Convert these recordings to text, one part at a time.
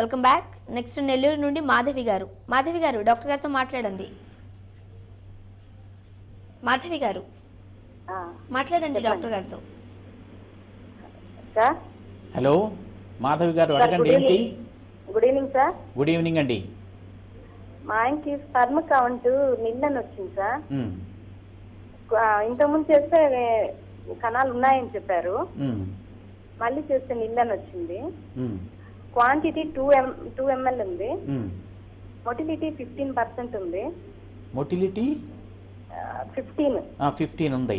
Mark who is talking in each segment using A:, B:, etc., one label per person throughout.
A: Welcome back. Next Nellore నుండి మాధవి గారు. మాధవి గారు డాక్టర్ గారితో మాట్లాడండి. మాధవి గారు మాట్లాడండి డాక్టర్ గారితో.
B: హలో మాధవి గారు, అడగండి ఏంటి?
C: Good evening sir.
B: Good evening అండి.
C: మా ఆయనకి స్పర్మ్ కౌంట్ నిన్నని వచ్చింది సార్. ఇంతకుముందు చేస్తే కణాలు ఉన్నాయని చెప్పారు, మళ్ళీ చేస్తే నిన్నని వచ్చింది. క్వాంటిటీ 2 ml ఉంది. మొటిలిటీ 15% ఉంది.
B: మొటిలిటీ 15 ఉంది.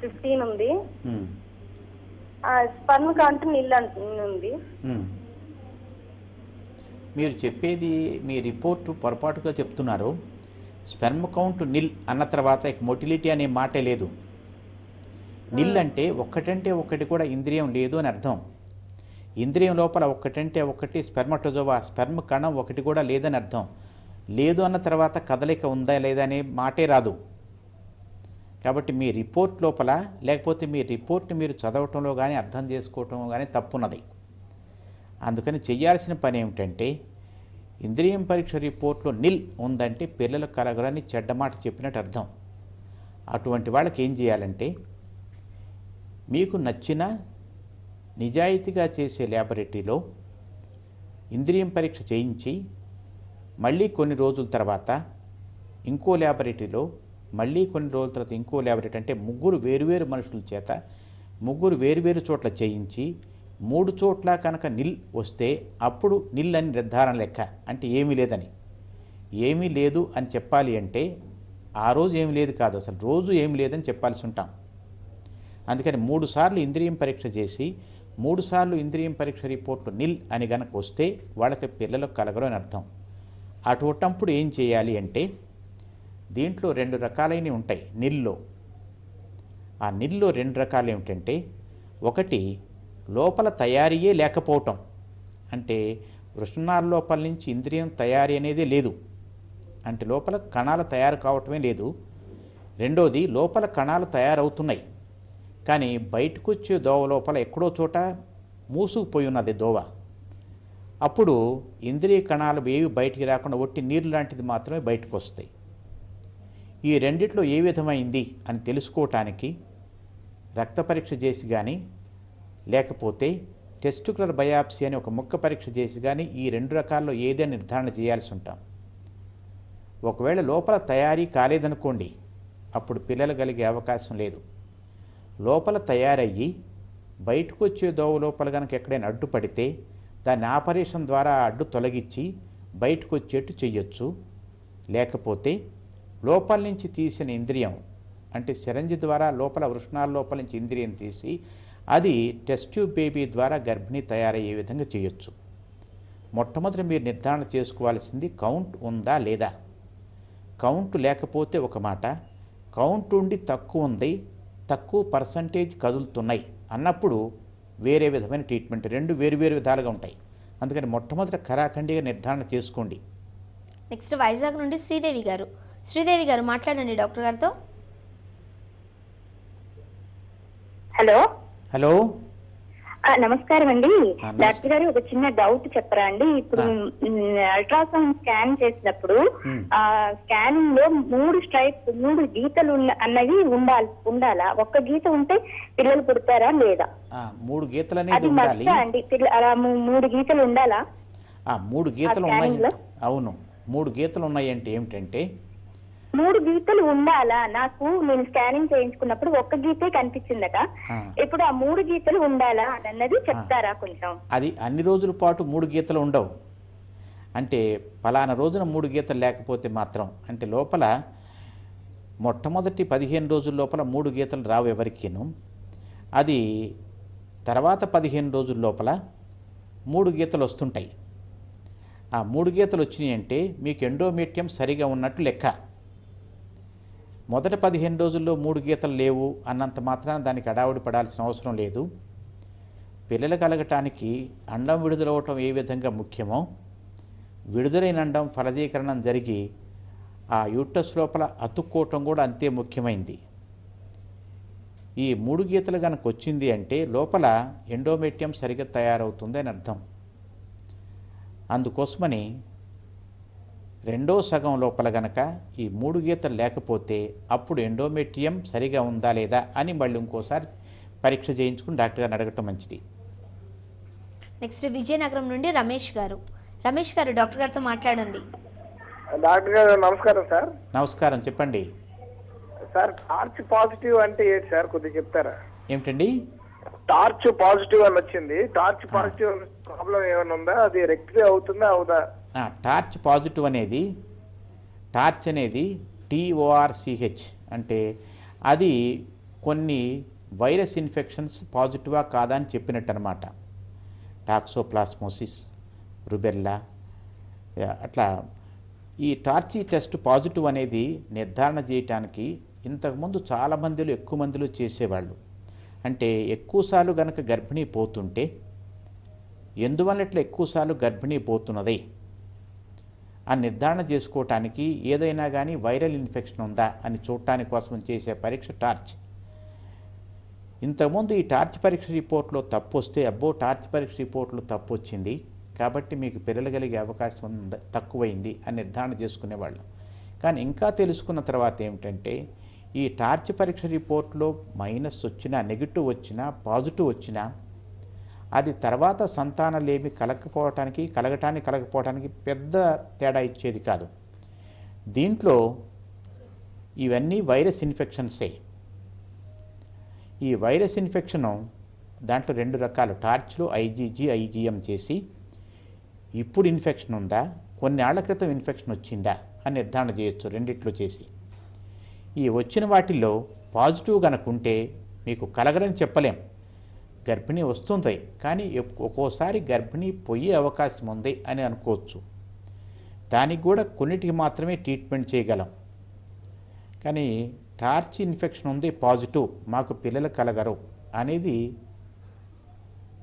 C: 15 ఉంది. స్పర్మ్ కౌంట్ నిల్ ఉంది.
B: మీరు చెప్పేది మీ రిపోర్టు పొరపాటుగా చెప్తున్నారు. స్పెర్మ్ కౌంట్ నిల్ అన్న తర్వాత ఇక మొటిలిటీ అనే మాటే లేదు. నిల్ అంటే ఒక్కటంటే ఒకటి కూడా ఇంద్రియం లేదు అని అర్థం. ఇంద్రియం లోపల ఒక్కటంటే ఒకటి స్పెర్మటోజోవా, స్పెర్మ్ కణం ఒకటి కూడా లేదని అర్థం. లేదు అన్న తర్వాత కదలిక ఉందా లేదా అనే మాటే రాదు. కాబట్టి మీ రిపోర్ట్ లోపల, లేకపోతే మీ రిపోర్ట్ని మీరు చదవటంలో కానీ అర్థం చేసుకోవటంలో కానీ తప్పున్నది. అందుకని చేయాల్సిన పని ఏమిటంటే, ఇంద్రియం పరీక్ష రిపోర్ట్లో నిల్ ఉందంటే పిల్లలు కలగరని చెడ్డమాట చెప్పినట్టు అర్థం. అటువంటి వాళ్ళకి ఏం చేయాలంటే, మీకు నచ్చిన నిజాయితీగా చేసే ల్యాబొరేటరీలో ఇంద్రియం పరీక్ష చేయించి మళ్ళీ కొన్ని రోజుల తర్వాత ఇంకో ల్యాబొరేటరీలో, మళ్ళీ కొన్ని రోజుల తర్వాత ఇంకో ల్యాబొరేటరీ, అంటే ముగ్గురు వేరువేరు మనుషుల చేత ముగ్గురు వేరువేరు చోట్ల చేయించి 3 చోట్ల కనుక నిల్ వస్తే అప్పుడు నిల్ అని నిర్ధారణ లెక్క. అంటే ఏమీ లేదని. ఏమీ లేదు అని చెప్పాలి అంటే ఆ రోజు ఏమీ లేదు కాదు, అసలు రోజు ఏమీ లేదని చెప్పాల్సి ఉంటాం. అందుకని 3 సార్లు ఇంద్రియం పరీక్ష చేసి 3 సార్లు ఇంద్రియం పరీక్ష రిపోర్ట్లు నిల్ అని కనుక వస్తే వాళ్ళకి పిల్లలకు కలగరు అని అర్థం. అటువంటప్పుడు ఏం చేయాలి అంటే, దీంట్లో 2 రకాలైనవి ఉంటాయి నిల్లో. ఆ నిల్లో 2 రకాలు ఏమిటంటే, ఒకటి లోపల తయారీయే లేకపోవటం, అంటే వృషణాల లోపల నుంచి ఇంద్రియం తయారీ అనేది లేదు, అంటే లోపల కణాలు తయారు కావటమే లేదు. రెండోది లోపల కణాలు తయారవుతున్నాయి కానీ బయటకు వచ్చే దోవ లోపల ఎక్కడో చోట మూసుకుపోయి ఉన్నది దోవ. అప్పుడు ఇంద్రియ కణాలు ఏవి బయటికి రాకుండా ఒట్టి నీరు లాంటిది మాత్రమే బయటకు వస్తాయి. ఈ రెండిట్లో ఏ విధమైంది అని తెలుసుకోవటానికి రక్త పరీక్ష చేసి కానీ, లేకపోతే టెస్టిక్యులర్ బయాప్సీ అని ఒక ముక్క పరీక్ష చేసి కానీ ఈ 2 రకాల్లో ఏదైనా నిర్ధారణ చేయాల్సి ఉంటాం. ఒకవేళ లోపల తయారీ కాలేదనుకోండి, అప్పుడు పిల్లలు కలిగే అవకాశం లేదు. లోపల తయారయ్యి బయటకు వచ్చే దోవ లోపల కనుక ఎక్కడైనా అడ్డుపడితే దాన్ని ఆపరేషన్ ద్వారా అడ్డు తొలగించి బయటకు వచ్చేట్టు చెయ్యొచ్చు. లేకపోతే లోపల నుంచి తీసిన ఇంద్రియం, అంటే సిరంజి ద్వారా లోపల వృషణాల లోపల నుంచి ఇంద్రియం తీసి అది టెస్ట్ ట్యూబ్ బేబీ ద్వారా గర్భిణీ తయారయ్యే విధంగా చేయొచ్చు. మొట్టమొదటి మీరు నిర్ధారణ చేసుకోవాల్సింది కౌంట్ ఉందా లేదా. కౌంట్ లేకపోతే ఒక మాట, కౌంట్ ఉండి తక్కువ ఉంది, తక్కువ పర్సంటేజ్ కదులుతున్నాయి అన్నప్పుడు వేరే విధమైన ట్రీట్మెంట్. 2 వేరు విధాలుగా ఉంటాయి. అందుకని మొట్టమొదటి ఖరాఖండిగా నిర్ధారణ చేసుకోండి.
A: నెక్స్ట్ వైజాగ్ నుండి శ్రీదేవి గారు. శ్రీదేవి గారు మాట్లాడండి డాక్టర్ గారితో.
C: హలో
B: హలో
C: నమస్కారం అండి. డాక్టర్ గారు, ఒక చిన్న డౌట్ చెప్పరా అండి? ఇప్పుడు అల్ట్రాసౌండ్ స్కాన్ చేసినప్పుడు ఆ స్కానింగ్ లో 3 స్ట్రైప్స్ 3 గీతలు అన్నవి ఉండాలా? ఒక్క గీత ఉంటే పిల్లలు పుడతారా లేదా?
B: 3 గీతలు అనేది ఉండాలి
C: అండి. అలా 3 గీతలు ఉండాలా?
B: 3 గీతలు ఉన్నాయి. అవును, 3 గీతలు ఉన్నాయి. అంటే ఏమిటంటే
C: 3 గీతలు ఉండాలా? నేను స్కానింగ్ చేయించుకున్నప్పుడు ఒక్క గీతే కనిపించిందట. ఇప్పుడు ఆ 3 గీతలు ఉండాలా అన్నది చెప్తారా కొంచెం?
B: అది అన్ని రోజుల పాటు 3 గీతలు ఉండవు. అంటే పలానా రోజున 3 గీతలు లేకపోతే మాత్రం, అంటే లోపల మొట్టమొదటి 15 రోజుల లోపల 3 గీతలు రావు ఎవరికీను. అది తర్వాత 15 రోజుల లోపల 3 గీతలు వస్తుంటాయి. ఆ 3 గీతలు వచ్చినాయి అంటే మీకు ఎండోమెట్రియం సరిగా ఉన్నట్టు లెక్క. మొదటి 15 రోజుల్లో 3 గీతలు లేవు అన్నంత మాత్రాన దానికి అడావుడి పడాల్సిన అవసరం లేదు. పిల్లలు కలగటానికి అండం విడుదలవటం ఏ విధంగా ముఖ్యమో, విడుదలైన అండం ఫలదీకరణం జరిగి ఆ యూట్రస్ లోపల అతుక్కోవటం కూడా అంతే ముఖ్యమైంది. ఈ 3 గీతలు కనుక వచ్చింది అంటే లోపల ఎండోమెట్రియం సరిగ్గా తయారవుతుంది అని అర్థం. అందుకోసమని రెండో సగం లోపల గనక ఈ 3 గీతలు లేకపోతే అప్పుడు ఎండోమెట్రియం సరిగా ఉందా లేదా అని మళ్ళీ ఇంకోసారి పరీక్ష చేయించుకుని డాక్టర్ గారిని అడగటం మంచిది.
A: నెక్స్ట్ విజయనగరం నుండి రమేష్ గారు. రమేష్ గారు డాక్టర్ గారితో మాట్లాడండి.
D: డాక్టర్ గారు నమస్కారం సార్.
B: నమస్కారం, చెప్పండి
D: సార్, టార్చ్ పాజిటివ్ అంటే ఏంటి సార్, కొద్దిగా చెప్తారా?
B: ఏమిటండి?
D: టార్చ్ పాజిటివ్ అని వచ్చింది. టార్చ్ పాజిటివ్ ప్రాబ్లం ఏమైనా ఉందా? అది రెక్టిఫై అవుతుందా అవుదా?
B: టార్చ్ పాజిటివ్ అనేది, టార్చ్ అనేది TORCH అంటే అది కొన్ని వైరస్ ఇన్ఫెక్షన్స్ పాజిటివా కాదా అని చెప్పినట్టు అనమాట. టాక్సోప్లాస్మోసిస్, రుబెల్లా, అట్లా ఈ టార్చీ టెస్ట్ పాజిటివ్ అనేది నిర్ధారణ చేయటానికి ఇంతకుముందు చాలా మందిలో ఎక్కువ మందిలో చేసేవాళ్ళు. అంటే ఎక్కువసార్లు గనక గర్భిణీ పోతుంటే ఎందువల్ల ఇట్లా ఎక్కువసార్లు గర్భిణీ పోతున్నది అని నిర్ధారణ చేసుకోవటానికి ఏదైనా కానీ వైరల్ ఇన్ఫెక్షన్ ఉందా అని చూడటానికి కోసం చేసే పరీక్ష టార్చ్. ఇంతకుముందు ఈ టార్చ్ పరీక్ష రిపోర్ట్లో తప్పు వస్తే అబ్బో టార్చ్ పరీక్ష రిపోర్ట్లో తప్పు వచ్చింది కాబట్టి మీకు పిల్లలు కలిగే అవకాశం తక్కువైంది అని నిర్ధారణ చేసుకునేవాళ్ళం. కానీ ఇంకా తెలుసుకున్న తర్వాత ఏమిటంటే ఈ టార్చ్ పరీక్ష రిపోర్ట్లో మైనస్ వచ్చినా, నెగిటివ్ వచ్చినా, పాజిటివ్ వచ్చినా అది తర్వాత సంతానలేమి కలగటానికి పెద్ద తేడా ఇచ్చేది కాదు. దీంట్లో ఇవన్నీ వైరస్ ఇన్ఫెక్షన్సే. ఈ వైరస్ ఇన్ఫెక్షను దాంట్లో 2 రకాలు. టార్చ్లో IgG, IgM చేసి ఇప్పుడు ఇన్ఫెక్షన్ ఉందా, కొన్ని ఏళ్ల క్రితం ఇన్ఫెక్షన్ వచ్చిందా అని నిర్ధారణ చేయొచ్చు రెండిట్లో చేసి. ఈ వచ్చిన వాటిల్లో పాజిటివ్ కనుకుంటే మీకు కలగరని చెప్పలేం, గర్భిణీ వస్తుంది కానీ ఒక్కోసారి గర్భిణీ పోయే అవకాశం ఉంది అని అనుకోవచ్చు. దానికి కూడా కొన్నిటికి మాత్రమే ట్రీట్మెంట్ చేయగలం. కానీ టార్చ్ ఇన్ఫెక్షన్ ఉంది పాజిటివ్, మాకు పిల్లలు కలగరు అనేది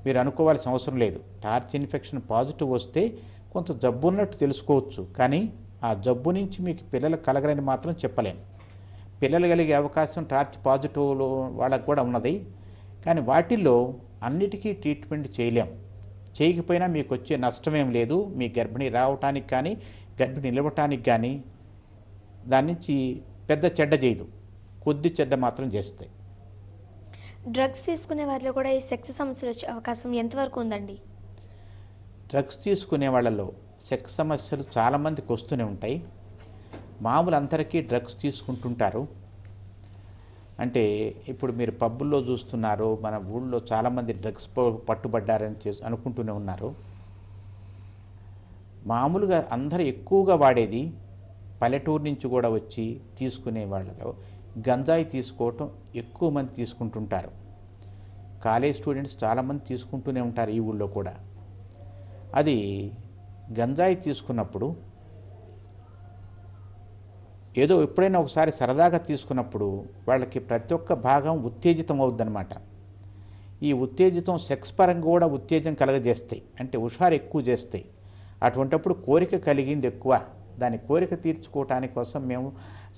B: మీరు అనుకోవాల్సిన అవసరం లేదు. టార్చ్ ఇన్ఫెక్షన్ పాజిటివ్ వస్తే కొంత జబ్బు ఉన్నట్టు తెలుసుకోవచ్చు, కానీ ఆ జబ్బు నుంచి మీకు పిల్లలు కలగరని మాత్రం చెప్పలేం. పిల్లలు కలిగే అవకాశం టార్చ్ పాజిటివ్లో వాళ్ళకు కూడా ఉన్నది, కానీ వాటిల్లో అన్నిటికీ ట్రీట్మెంట్ చేయలేం. చేయకపోయినా మీకు వచ్చే నష్టమేం లేదు. మీ గర్భిణీ రావటానికి కానీ గర్భిణీ నిలవటానికి కానీ దాని నుంచి పెద్ద చెడ్డ చేయదు, కొద్ది చెడ్డ మాత్రం చేస్తాయి.
A: డ్రగ్స్ తీసుకునే వారిలో కూడా ఈ సెక్స్ సమస్యలు వచ్చే అవకాశం ఎంతవరకు ఉందండి?
B: డ్రగ్స్ తీసుకునే వాళ్ళలో సెక్స్ సమస్యలు చాలామందికి వస్తూనే ఉంటాయి. మామూలు అందరికీ డ్రగ్స్ తీసుకుంటుంటారు. అంటే ఇప్పుడు మీరు పబ్బుల్లో చూస్తున్నారు, మన ఊళ్ళో చాలామంది డ్రగ్స్ పట్టుబడ్డారని అనుకుంటూనే ఉన్నారు. మామూలుగా అందరూ ఎక్కువగా వాడేది పల్లెటూరు నుంచి కూడా వచ్చి తీసుకునే వాళ్ళలో గంజాయి తీసుకోవటం ఎక్కువ మంది తీసుకుంటుంటారు. కాలేజ్ స్టూడెంట్స్ చాలామంది తీసుకుంటూనే ఉంటారు ఈ ఊళ్ళో కూడా. అది గంజాయి తీసుకున్నప్పుడు ఏదో ఎప్పుడైనా ఒకసారి సరదాగా తీసుకున్నప్పుడు వాళ్ళకి ప్రతి ఒక్క భాగం ఉత్తేజితం అవుద్దన్నమాట. ఈ ఉత్తేజితం సెక్స్ పరంగా కూడా ఉత్తేజం కలగజేస్తాయి, అంటే హుషారు ఎక్కువ చేస్తాయి. అటువంటప్పుడు కోరిక కలిగింది ఎక్కువ, దాని కోరిక తీర్చుకోవటానికి కోసం మేము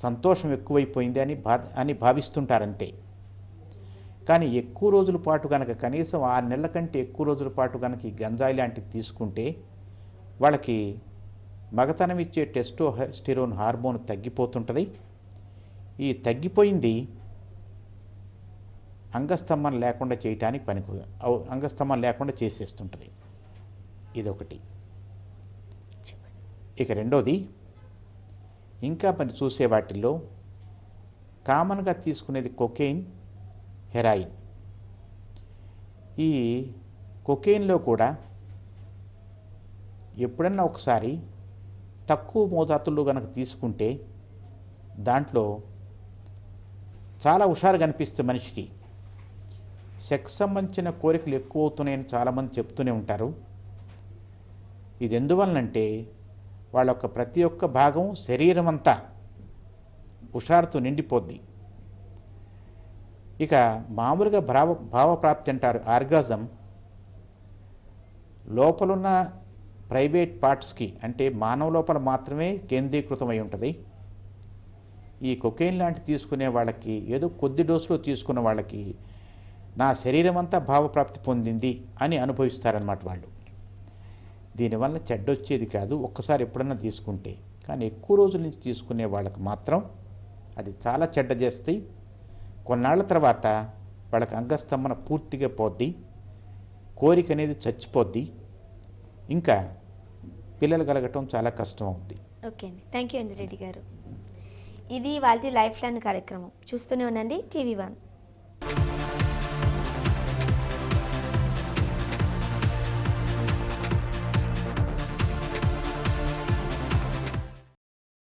B: సంతోషం ఎక్కువైపోయింది అని భావిస్తుంటారంతే. కానీ ఎక్కువ రోజుల పాటు కనుక, కనీసం 6 నెలల కంటే ఎక్కువ రోజుల పాటు కనుక ఈ గంజాయి లాంటివి తీసుకుంటే వాళ్ళకి మగతనం ఇచ్చే టెస్టోస్టెరోన్ హార్మోన్ తగ్గిపోతుంటుంది. ఈ తగ్గిపోయింది అంగస్తంభన లేకుండా చేయటానికి అంగస్తంభన లేకుండా చేసేస్తుంటుంది. ఇదొకటి. ఇక రెండోది, ఇంకా మరి చూసే వాటిల్లో కామన్గా తీసుకునేది కొకెయిన్, హెరాయిన్. ఈ కొకెయిన్లో కూడా ఎప్పుడన్నా ఒకసారి తక్కువ మోతాదుల్లో కనుక తీసుకుంటే దాంట్లో చాలా హుషారుగా అనిపిస్తుంది మనిషికి. సెక్స్ సంబంధించిన కోరికలు ఎక్కువ అవుతున్నాయని చాలామంది చెప్తూనే ఉంటారు. ఇది ఎందువలనంటే వాళ్ళ యొక్క ప్రతి ఒక్క భాగం శరీరం అంతా హుషారుతో నిండిపోద్ది. ఇక మామూలుగా భావప్రాప్తి అంటారు, ఆర్గాజం లోపలున్న ప్రైవేట్ పార్ట్స్కి, అంటే మానవ లోపల మాత్రమే కేంద్రీకృతమై ఉంటుంది. ఈ కొకెయిన్ లాంటి తీసుకునే వాళ్ళకి, ఏదో కొద్ది డోసులో తీసుకున్న వాళ్ళకి నా శరీరం అంతా భావప్రాప్తి పొందింది అని అనుభవిస్తారన్నమాట వాళ్ళు. దీనివల్ల చెడ్డొచ్చేది కాదు ఒక్కసారి ఎప్పుడన్నా తీసుకుంటే. కానీ ఎక్కువ రోజుల నుంచి తీసుకునే వాళ్ళకి మాత్రం అది చాలా చెడ్డ చేస్తాయి. కొన్నాళ్ళ తర్వాత వాళ్ళకి అంగస్తంభన పూర్తిగా పోద్ది, కోరిక అనేది చచ్చిపోద్ది, ఇంకా పిల్లలు కలగటం చాలా కష్టం అవుద్ది.
A: ఓకే అండి, థ్యాంక్ యూ అండి రెడ్డి గారు. ఇది వాళ్ళ లైఫ్ లైన్ కార్యక్రమం. చూస్తూనే ఉండండి TV1.